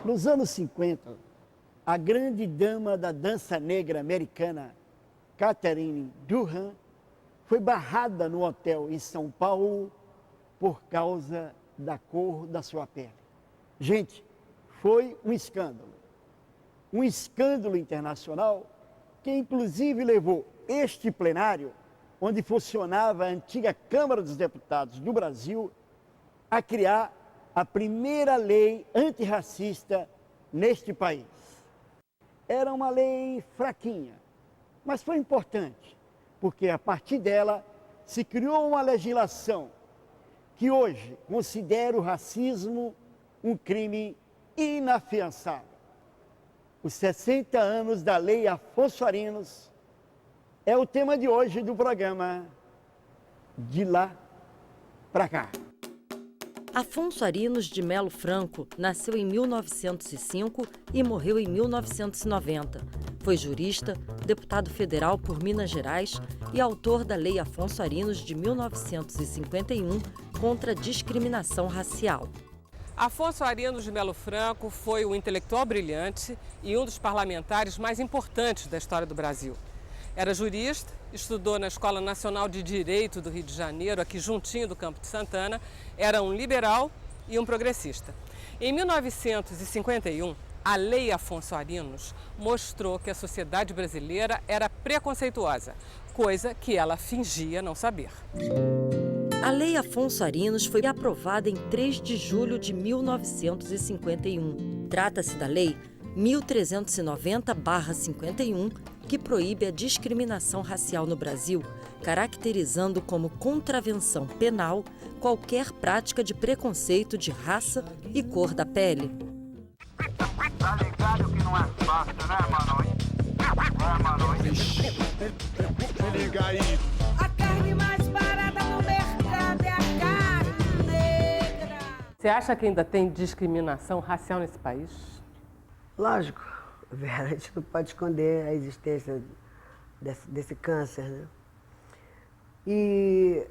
Nos anos 50, a grande dama da dança negra americana, Catherine Durham, foi barrada no hotel em São Paulo por causa da cor da sua pele. Gente, foi um escândalo. Um escândalo internacional que inclusive levou este plenário, onde funcionava a antiga Câmara dos Deputados do Brasil, a criar a primeira lei antirracista neste país. Era uma lei fraquinha, mas foi importante, porque a partir dela se criou uma legislação que hoje considera o racismo um crime inafiançável. Os 60 anos da Lei Afonso Arinos é o tema de hoje do programa De Lá Pra Cá. Afonso Arinos de Melo Franco nasceu em 1905 e morreu em 1990. Foi jurista, deputado federal por Minas Gerais e autor da Lei Afonso Arinos de 1951 contra a discriminação racial. Afonso Arinos de Melo Franco foi um intelectual brilhante e um dos parlamentares mais importantes da história do Brasil. Era jurista, estudou na Escola Nacional de Direito do Rio de Janeiro, aqui juntinho do Campo de Santana, era um liberal e um progressista. Em 1951, a Lei Afonso Arinos mostrou que a sociedade brasileira era preconceituosa, coisa que ela fingia não saber. A Lei Afonso Arinos foi aprovada em 3 de julho de 1951. Trata-se da Lei 1390/51, que proíbe a discriminação racial no Brasil, caracterizando como contravenção penal qualquer prática de preconceito de raça e cor da pele. Tá ligado que não é fácil, né, mano? Liga aí. A carne mais barata no mercado é a carne negra. Você acha que ainda tem discriminação racial nesse país? Lógico, Vera, a gente não pode esconder a existência desse câncer, né? E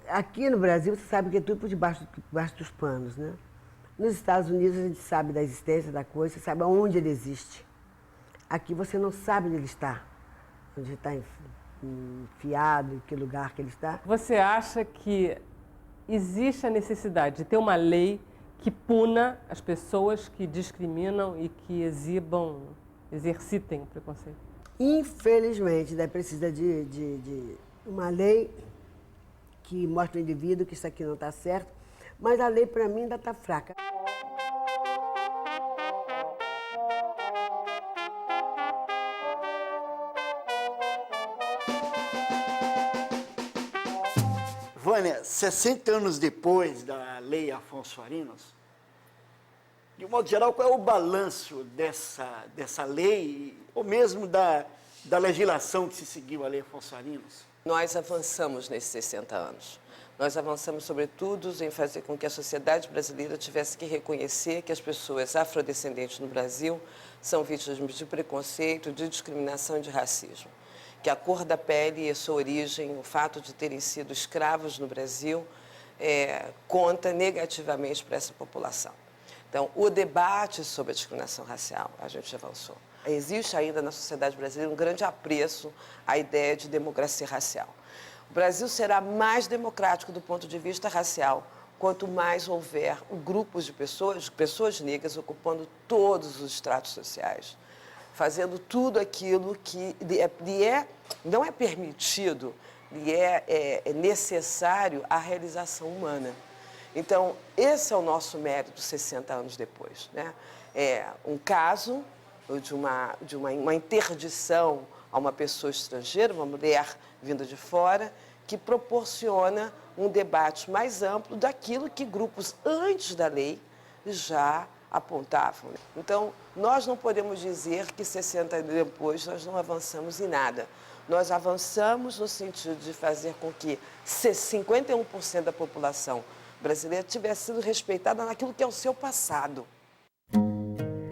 aqui no Brasil, você sabe que é tudo por debaixo dos panos, né? Nos Estados Unidos, a gente sabe da existência da coisa, você sabe aonde ele existe. Aqui você não sabe onde ele está, onde ele está enfiado, em que lugar que ele está. Você acha que existe a necessidade de ter uma lei que puna as pessoas que discriminam e que exercitem o preconceito? Infelizmente, daí precisa de uma lei que mostre ao indivíduo que isso aqui não está certo, mas a lei, para mim, ainda está fraca. Vânia, 60 anos depois da Lei Afonso Arinos, de um modo geral, qual é o balanço dessa lei, ou mesmo da legislação que se seguiu a Lei Afonso Arinos? Nós avançamos nesses 60 anos. Nós avançamos, sobretudo, em fazer com que a sociedade brasileira tivesse que reconhecer que as pessoas afrodescendentes no Brasil são vítimas de preconceito, de discriminação e de racismo. Que a cor da pele e a sua origem, o fato de terem sido escravos no Brasil, conta negativamente para essa população. Então, o debate sobre a discriminação racial, a gente avançou. Existe ainda na sociedade brasileira um grande apreço à ideia de democracia racial. O Brasil será mais democrático do ponto de vista racial quanto mais houver grupos de pessoas negras ocupando todos os estratos sociais, fazendo tudo aquilo que não é permitido, lhe é necessário à realização humana. Então, esse é o nosso mérito 60 anos depois, né? É um caso de uma interdição a uma pessoa estrangeira, uma mulher vinda de fora, que proporciona um debate mais amplo daquilo que grupos antes da lei já apontavam. Então, nós não podemos dizer que 60 anos depois nós não avançamos em nada. Nós avançamos no sentido de fazer com que 51% da população brasileira tivesse sido respeitada naquilo que é o seu passado.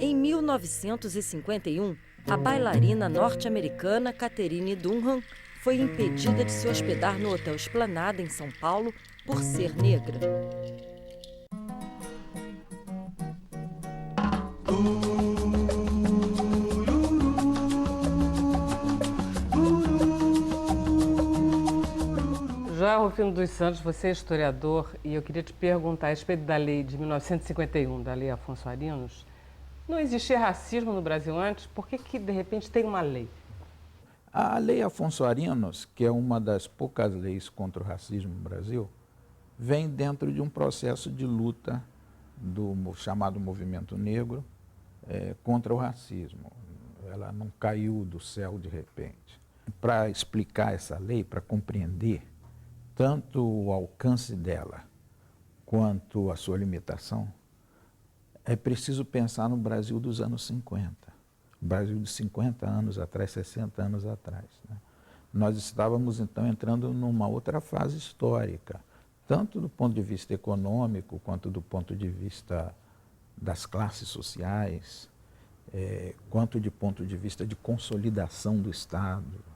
Em 1951, a bailarina norte-americana Catherine Durham foi impedida de se hospedar no Hotel Esplanada, em São Paulo, por ser negra. Joel Rufino dos Santos, você é historiador e eu queria te perguntar a respeito da lei de 1951, da Lei Afonso Arinos. Não existia racismo no Brasil antes? Por que de repente tem uma lei? A Lei Afonso Arinos, que é uma das poucas leis contra o racismo no Brasil, vem dentro de um processo de luta do chamado movimento negro contra o racismo. Ela não caiu do céu de repente. Para explicar essa lei, para compreender tanto o alcance dela quanto a sua limitação, é preciso pensar no Brasil dos anos 50. O Brasil de 50 anos atrás, 60 anos atrás, né? Nós estávamos, então, entrando numa outra fase histórica, tanto do ponto de vista econômico, quanto do ponto de vista das classes sociais, quanto de ponto de vista de consolidação do Estado,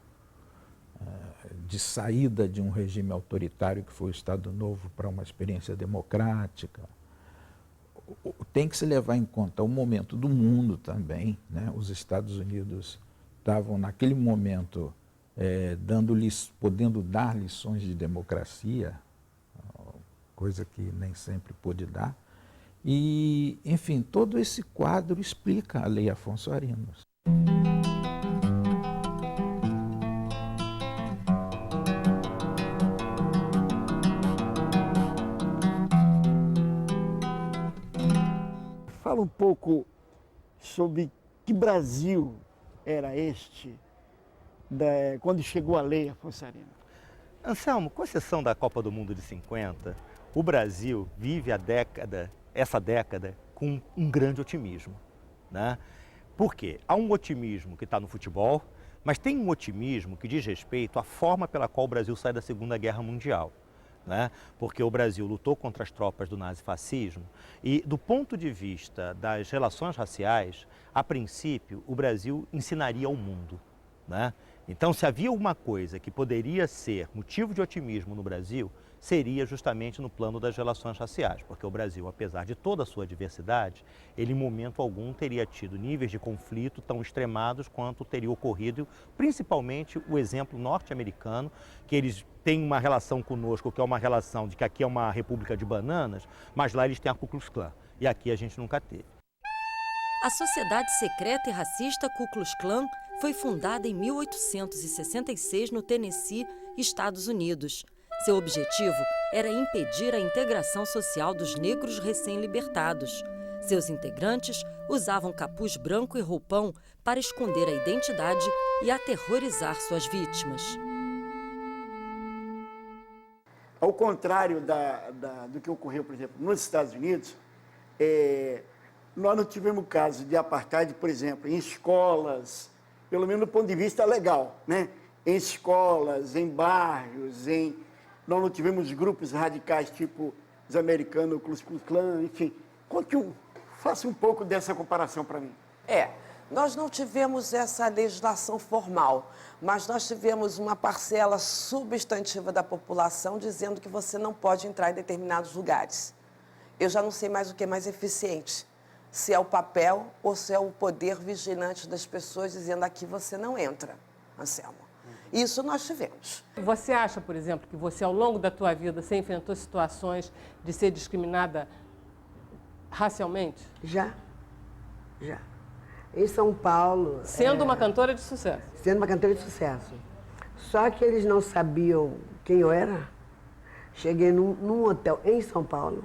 de saída de um regime autoritário que foi o Estado Novo para uma experiência democrática. Tem que se levar em conta o momento do mundo também, né? Os Estados Unidos estavam naquele momento podendo dar lições de democracia, coisa que nem sempre pôde dar. E, enfim, todo esse quadro explica a Lei Afonso Arinos. Fala um pouco sobre que Brasil era este quando chegou a Lei Afonso Arinos. Anselmo, com exceção da Copa do Mundo de 50, o Brasil vive essa década com um grande otimismo, né? Por quê? Há um otimismo que está no futebol, mas tem um otimismo que diz respeito à forma pela qual o Brasil sai da Segunda Guerra Mundial, né? Porque o Brasil lutou contra as tropas do nazifascismo e, do ponto de vista das relações raciais, a princípio, o Brasil ensinaria ao mundo, né? Então, se havia uma coisa que poderia ser motivo de otimismo no Brasil, seria justamente no plano das relações raciais, porque o Brasil, apesar de toda a sua diversidade, ele em momento algum teria tido níveis de conflito tão extremados quanto teria ocorrido, principalmente o exemplo norte-americano, que eles têm uma relação conosco, que é uma relação de que aqui é uma república de bananas, mas lá eles têm a Ku Klux Klan, e aqui a gente nunca teve. A Sociedade Secreta e Racista Ku Klux Klan foi fundada em 1866 no Tennessee, Estados Unidos. Seu objetivo era impedir a integração social dos negros recém-libertados. Seus integrantes usavam capuz branco e roupão para esconder a identidade e aterrorizar suas vítimas. Ao contrário do que ocorreu, por exemplo, nos Estados Unidos, nós não tivemos caso de apartheid, por exemplo, em escolas, pelo menos do ponto de vista legal, né? Em escolas, em bairros, nós não tivemos grupos radicais tipo os americanos, o Ku Klux Klan, enfim. Faça um pouco dessa comparação para mim. Nós não tivemos essa legislação formal, mas nós tivemos uma parcela substantiva da população dizendo que você não pode entrar em determinados lugares. Eu já não sei mais o que é mais eficiente, se é o papel ou se é o poder vigilante das pessoas dizendo aqui você não entra, Anselmo. Isso nós tivemos. Você acha, por exemplo, que você, ao longo da tua vida, você enfrentou situações de ser discriminada racialmente? Já. Em São Paulo... Sendo uma cantora de sucesso? Sendo uma cantora de sucesso. Só que eles não sabiam quem eu era. Cheguei num hotel em São Paulo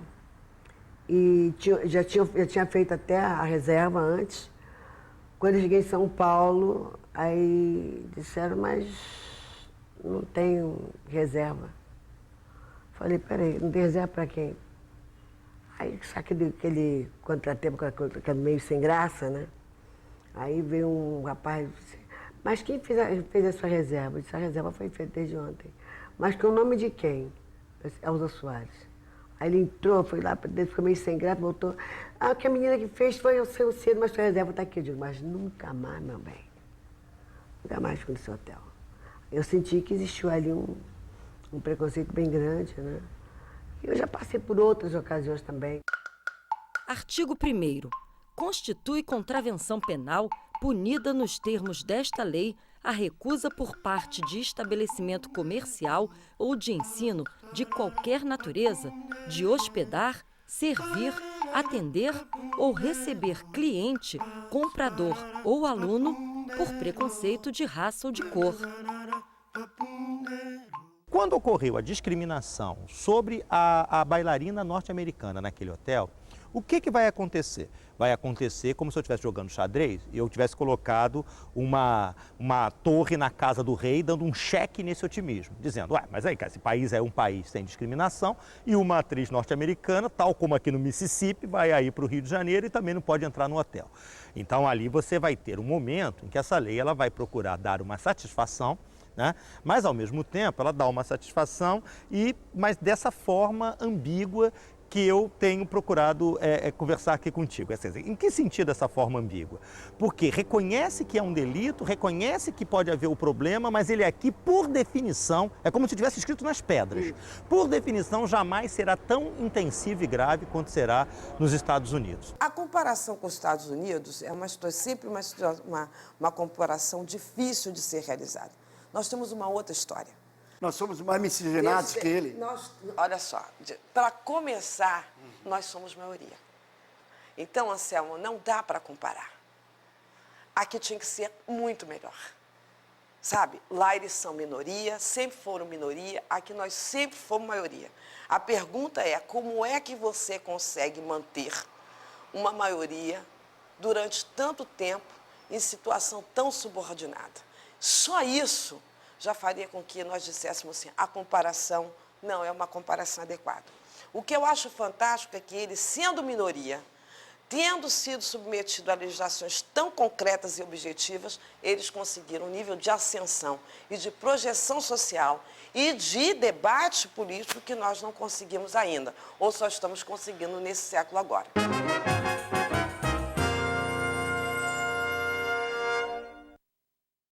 e já tinha feito até a reserva antes. Quando eu cheguei em São Paulo, aí disseram, mas não tenho reserva. Falei, peraí, não tem reserva para quem? Aí, sabe aquele contratempo que é meio sem graça, né? Aí veio um rapaz e disse, mas quem fez a sua reserva? Eu disse, a reserva foi feita desde ontem. Mas com o nome de quem? Eu disse, Elza Soares. Aí ele entrou, foi lá para dentro, ficou meio sem graça, voltou. Ah, que a menina que fez foi o seu cedo, mas sua reserva está aqui. Eu digo, mas nunca mais, meu bem. Nunca mais fico nesse hotel. Eu senti que existiu ali um preconceito bem grande, né? Eu já passei por outras ocasiões também. Artigo 1º. Constitui contravenção penal punida nos termos desta lei a recusa por parte de estabelecimento comercial ou de ensino de qualquer natureza de hospedar, servir, atender ou receber cliente, comprador ou aluno por preconceito de raça ou de cor. Quando ocorreu a discriminação sobre a bailarina norte-americana naquele hotel, o que vai acontecer? Vai acontecer como se eu estivesse jogando xadrez e eu tivesse colocado uma torre na casa do rei, dando um cheque nesse otimismo, dizendo, ué, mas aí, cara, esse país é um país sem discriminação e uma atriz norte-americana, tal como aqui no Mississippi, vai aí para o Rio de Janeiro e também não pode entrar no hotel. Então ali você vai ter um momento em que essa lei ela vai procurar dar uma satisfação, né? Mas ao mesmo tempo ela dá uma satisfação, mas dessa forma ambígua que eu tenho procurado conversar aqui contigo. Em que sentido essa forma ambígua? Porque reconhece que é um delito, reconhece que pode haver o problema, mas ele aqui, por definição, é como se tivesse escrito nas pedras. Por definição, jamais será tão intensivo e grave quanto será nos Estados Unidos. A comparação com os Estados Unidos é sempre uma comparação difícil de ser realizada. Nós temos uma outra história. Nós somos mais miscigenados que ele. Olha só, para começar, nós somos maioria. Então, Anselmo, não dá para comparar. Aqui tinha que ser muito melhor. Sabe, lá eles são minoria, sempre foram minoria, aqui nós sempre fomos maioria. A pergunta é, como é que você consegue manter uma maioria durante tanto tempo em situação tão subordinada? Só isso já faria com que nós disséssemos assim, a comparação não é uma comparação adequada. O que eu acho fantástico é que eles, sendo minoria, tendo sido submetidos a legislações tão concretas e objetivas, eles conseguiram um nível de ascensão e de projeção social e de debate político que nós não conseguimos ainda, ou só estamos conseguindo nesse século agora.